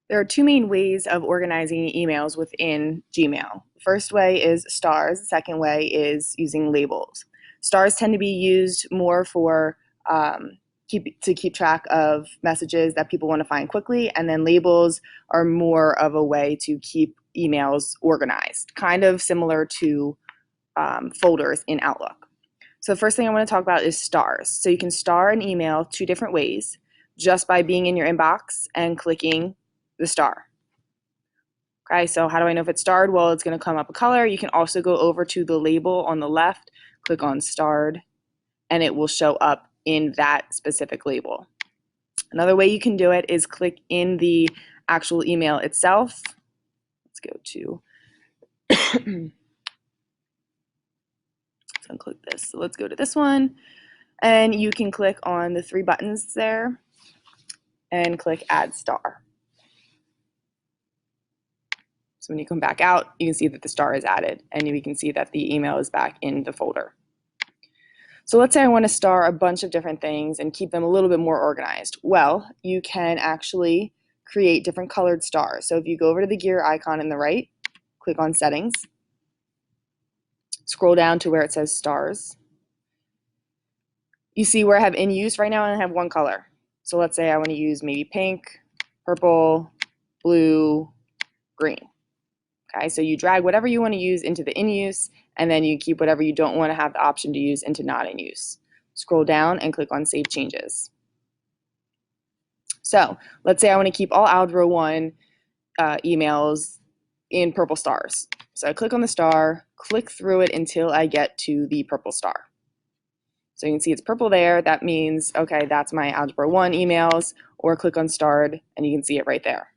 There are two main ways of organizing emails within Gmail. The first way is stars, the second way is using labels. Stars tend to be used more for to keep track of messages that people want to find quickly, and then labels are more of a way to keep emails organized, kind of similar to folders in Outlook. So the first thing I want to talk about is stars. So you can star an email two different ways, just by being in your inbox and clicking the star. Okay, so how do I know if it's starred? Well, it's going to come up a color. You can also go over to the label on the left, click on starred, and it will show up in that specific label. Another way you can do it is click in the actual email itself. Let's go to, let's unclick this. So let's go to this one, and you can click on the three buttons there and click add star. So when you come back out, you can see that the star is added, and you can see that the email is back in the folder. So let's say I want to star a bunch of different things and keep them a little bit more organized. Well, you can actually create different colored stars. So if you go over to the gear icon in the right, click on settings, scroll down to where it says stars. You see where I have in use right now, and I have one color. So let's say I want to use maybe pink, purple, blue, green. Okay, so you drag whatever you want to use into the in use, and then you keep whatever you don't want to have the option to use into not in use. Scroll down and click on Save Changes. So let's say I want to keep all Algebra 1 emails in purple stars. So I click on the star, click through it until I get to the purple star. So you can see it's purple there. That means, okay, that's my Algebra 1 emails, or click on starred and you can see it right there.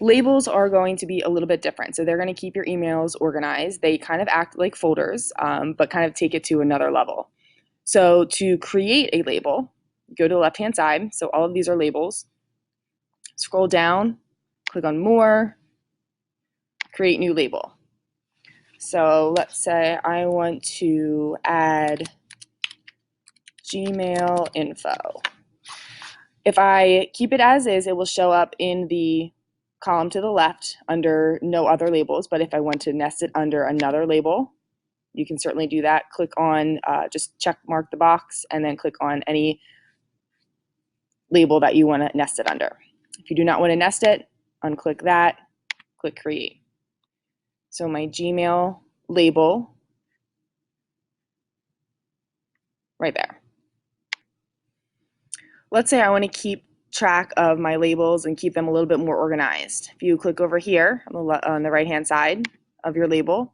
Labels are going to be a little bit different. So they're going to keep your emails organized. They kind of act like folders, but kind of take it to another level. So to create a label, go to the left-hand side. So all of these are labels. Scroll down, click on More, Create New Label. So let's say I want to add Gmail info. If I keep it as is, it will show up in the column to the left under no other labels, but if I want to nest it under another label, you can certainly do that. Click on, just check mark the box and then click on any label that you want to nest it under. If you do not want to nest it, unclick that, click create. So my Gmail label, right there. Let's say I want to keep track of my labels and keep them a little bit more organized. If you click over here on the right-hand side of your label,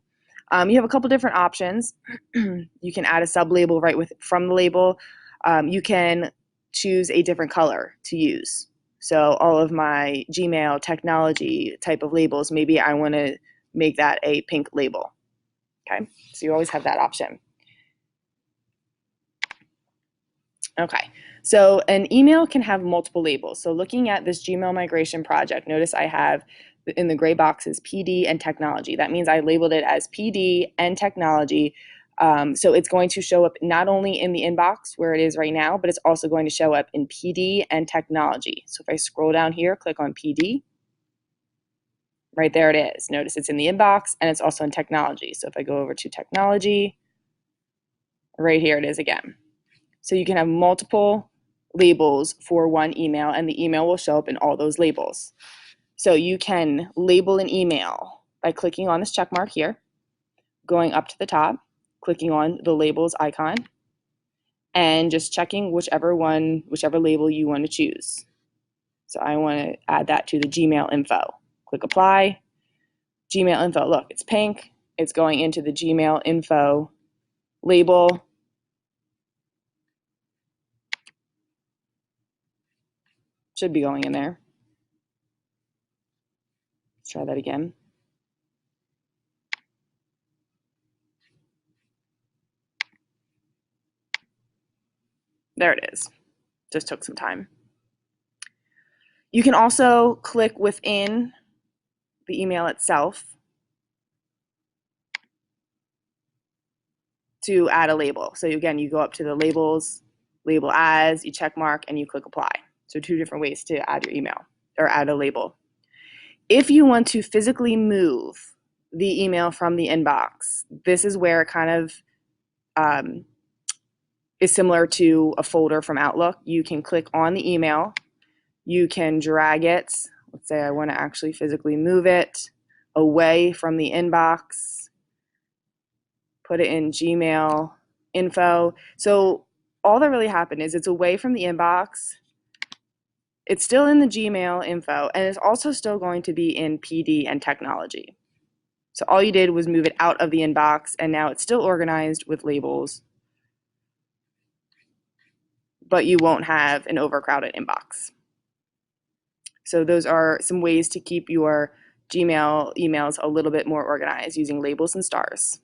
you have a couple different options. You can add a sub-label right from the label. You can choose a different color to use. So all of my Gmail technology type of labels, maybe I want to make that a pink label. Okay, so you always have that option. Okay, so an email can have multiple labels. So looking at this Gmail migration project, notice I have in the gray boxes PD and technology. That means I labeled it as PD and technology. So it's going to show up not only in the inbox where it is right now, but it's also going to show up in PD and technology. So if I scroll down here, click on PD, right there it is. Notice it's in the inbox and it's also in technology. So if I go over to technology, right here it is again. So you can have multiple labels for one email, and the email will show up in all those labels. So you can label an email by clicking on this check mark here, going up to the top, clicking on the labels icon, and just checking whichever label you want to choose. So I want to add that to the Gmail info. Click apply. Gmail info, look, it's pink. It's going into the Gmail info label. Should be going in there. Let's try that again. There it is. Just took some time. You can also click within the email itself to add a label. So again, you go up to the labels label as, you check mark, and you click apply. So 2 different ways to add your email or add a label. If you want to physically move the email from the inbox, this is where it kind of is similar to a folder from Outlook. You can click on the email, you can drag it. Let's say I want to actually physically move it away from the inbox, put it in Gmail info. So all that really happened is it's away from the inbox. It's still in the Gmail info, and it's also still going to be in PD and technology. So all you did was move it out of the inbox, and now it's still organized with labels, but you won't have an overcrowded inbox. So those are some ways to keep your Gmail emails a little bit more organized using labels and stars.